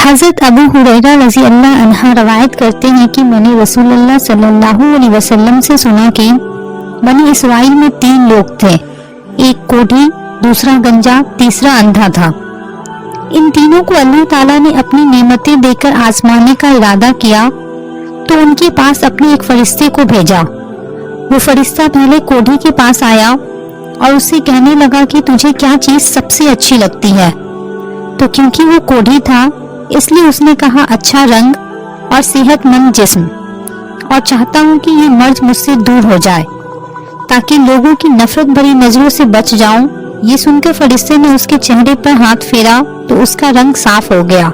حضرت ابو ہریرہ رضی اللہ عنہ روایت کرتے ہیں کہ میں نے رسول اللہ صلی اللہ علیہ وسلم سے سنا کہ بنی اسرائیل میں 3 لوگ تھے، ایک کوڑھی، دوسرا گنجا، تیسرا اندھا تھا۔ ان تینوں کو اللہ تعالیٰ نے اپنی نعمتیں دے کر آزمانے کا ارادہ کیا تو ان کے پاس اپنے ایک فرشتے کو بھیجا۔ وہ فرشتہ پہلے کوڑھی کے پاس آیا اور اس سے کہنے لگا کہ تجھے کیا چیز سب سے اچھی لگتی ہے؟ تو کیونکہ وہ کوڑھی تھا اس لیے اس نے کہا اچھا رنگ اور صحت مند جسم، اور چاہتا ہوں کہ یہ مرض مجھ سے دور ہو جائے تاکہ لوگوں کی نفرت بھری نظروں سے بچ جاؤں۔ یہ سن کر فرشتے نے اس کے چہرے پر ہاتھ پھیرا تو اس کا رنگ صاف ہو گیا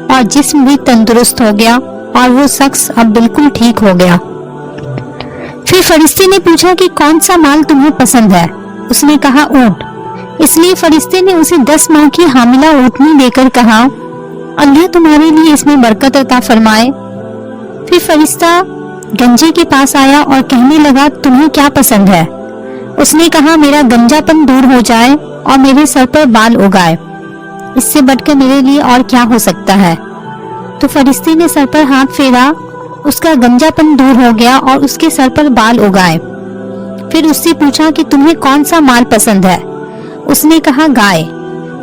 اور جسم بھی تندرست ہو گیا اور وہ شخص اب بالکل ٹھیک ہو گیا۔ پھر فرشتے نے پوچھا کہ کون سا مال تمہیں پسند ہے؟ اس نے کہا اونٹ۔ اس لیے فرشتے نے اسے 10 ماہ کی حاملہ اونٹنی دے کر کہا اللہ تمہارے لیے اس میں برکت عطا فرمائے۔ پھر فرشتہ گنجے کے پاس آیا اور کہنے لگا تمہیں کیا پسند ہے؟ اس نے کہا میرا گنجا پن دور ہو جائے اور میرے سر پر بال اگائے، اس سے بڑھ کر میرے لیے اور کیا ہو سکتا ہے؟ تو فرشتے نے سر پر ہاتھ پھیرا، اس کا گنجا پن دور ہو گیا اور اس کے سر پر بال اگائے۔ پھر اس سے پوچھا کہ تمہیں کون سا مال پسند ہے؟ اس نے کہا گائے۔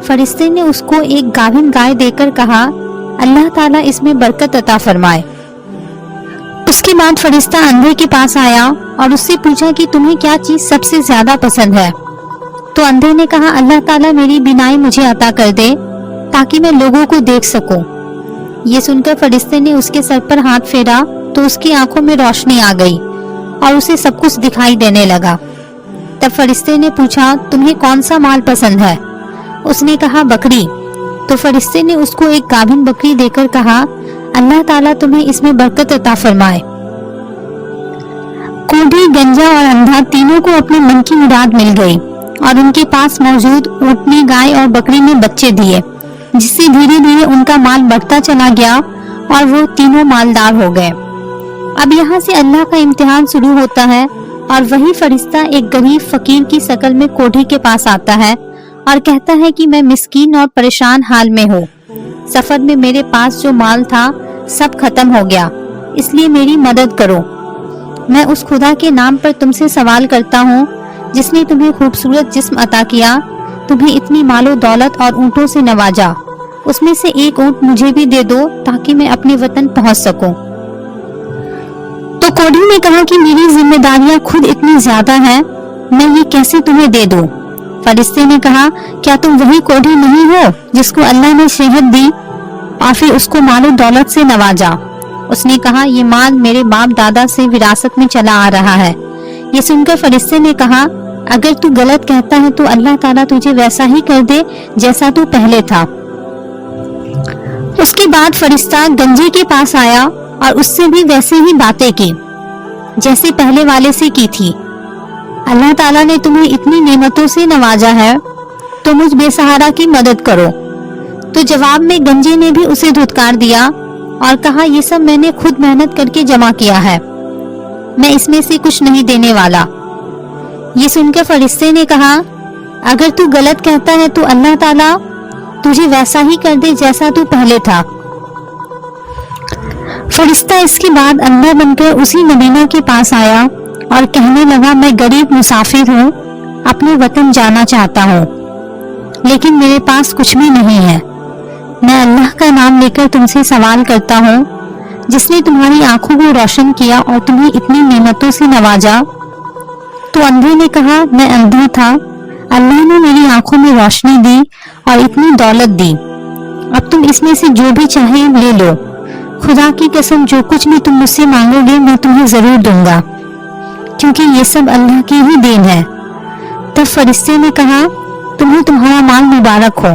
فرشتے نے اس کو ایک گابھن گائے دے کر کہا اللہ تعالیٰ اس میں برکت عطا فرمائے۔ اس کے بعد فرشتہ اندھے کے پاس آیا اور اس سے پوچھا کہ تمہیں کیا چیز سب سے زیادہ پسند ہے؟ تو اندھے نے کہا اللہ تعالیٰ میری بینائی مجھے عطا کر دے تاکہ میں لوگوں کو دیکھ سکوں۔ یہ سن کر فرشتے نے اس کے سر پر ہاتھ پھیرا تو اس کی آنکھوں میں روشنی آ گئی اور اسے سب کچھ دکھائی دینے لگا۔ تب فرشتے نے پوچھا تمہیں کون سا مال پسند ہے؟ اس نے کہا بکری۔ تو فرشتے نے اس کو ایک گابھن بکری دے کر کہا اللہ تعالیٰ تمہیں اس میں برکت عطا فرمائے۔ کوڑھی، گنجا اور اندھا تینوں کو اپنے من کی مراد مل گئی اور ان کے پاس موجود اونٹنی، گائے اور بکری نے بچے دیے، جس سے دھیرے دھیرے ان کا مال بڑھتا چلا گیا اور وہ تینوں مالدار ہو گئے۔ اب یہاں سے اللہ کا امتحان شروع ہوتا ہے اور وہی فرشتہ ایک غریب فقیر کی شکل میں کوڑھی کے پاس آتا ہے اور کہتا ہے کہ میں مسکین اور پریشان حال میں ہوں، سفر میں میرے پاس جو مال تھا سب ختم ہو گیا، اس لیے میری مدد کرو۔ میں اس خدا کے نام پر تم سے سوال کرتا ہوں جس نے تمہیں خوبصورت جسم عطا کیا، تمہیں اتنی مال و دولت اور اونٹوں سے نوازا، اس میں سے ایک اونٹ مجھے بھی دے دو تاکہ میں اپنے وطن پہنچ سکوں۔ تو کوڑھی نے کہا کہ میری ذمہ داریاں خود اتنی زیادہ ہیں، میں یہ کیسے تمہیں دے دوں؟ فرشتے نے کہا کیا تم وہی کوڑھی نہیں ہو جس کو اللہ نے صحت دی اور پھر اس کو مال و دولت سے نوازا؟ اس نے کہا یہ مال میرے باپ دادا سے وراثت میں چلا آ رہا ہے۔ یہ سن کر فرشتے نے کہا اگر تو غلط کہتا ہے تو اللہ تعالیٰ تجھے ویسا ہی کر دے جیسا تو پہلے تھا۔ اس کے بعد فرشتہ گنجے کے پاس آیا اور اس سے بھی ویسے ہی باتیں کی جیسے پہلے والے سے کی تھی۔ اللہ تعالیٰ نے تمہیں اتنی نعمتوں سے نوازا ہے تو مجھ بے سہارا کی مدد کرو۔ تو جواب میں گنجے نے بھی اسے دھتکار دیا اور کہا یہ سب میں نے خود محنت کر کے جمع کیا ہے، میں اس میں سے کچھ نہیں دینے والا۔ یہ سن کر فرشتے نے کہا اگر تو غلط کہتا ہے تو اللہ تعالیٰ تجھے ویسا ہی کر دے جیسا تو پہلے تھا۔ فرشتہ اس کے بعد اندھا بن کر اسی مدینہ کے پاس آیا اور کہنے لگا میں غریب مسافر ہوں، اپنے وطن جانا چاہتا ہوں لیکن میرے پاس کچھ بھی نہیں ہے۔ میں اللہ کا نام لے کر تم سے سوال کرتا ہوں جس نے تمہاری آنکھوں کو روشن کیا اور تمہیں اتنی نعمتوں سے نوازا۔ تو اندھے نے کہا میں اندھا تھا، اللہ نے میری آنکھوں میں روشنی دی اور اتنی دولت دی، اب تم اس میں سے جو بھی چاہے لے لو، خدا کی قسم جو کچھ بھی تم مجھ سے مانگو گے میں تمہیں ضرور دوں گا کیونکہ یہ سب اللہ کی ہی دین ہے۔ تب فرشتے نے کہا تمہیں تمہارا مال مبارک ہو،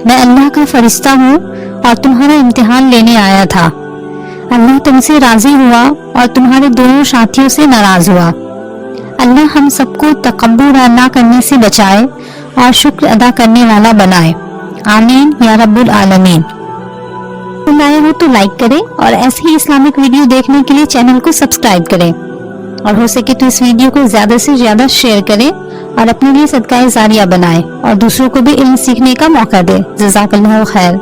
میں اللہ کا فرشتہ ہوں اور تمہارا امتحان لینے آیا تھا۔ اللہ تم سے راضی ہوا اور تمہارے دونوں ساتھیوں سے ناراض ہوا۔ اللہ ہم سب کو تکبر نہ کرنے سے بچائے اور شکر ادا کرنے والا بنائے، آمین یا رب العالمین۔ پسند آئے ہو تو لائک کریں اور ایسی ہی اسلامک ویڈیو دیکھنے کے لیے چینل کو سبسکرائب کریں، اور ہو سکے تو اس ویڈیو کو زیادہ سے زیادہ شیئر کریں اور اپنے لیے صدقہ جاریہ بنائیں اور دوسروں کو بھی علم سیکھنے کا موقع دیں۔ جزاک اللہ خیر۔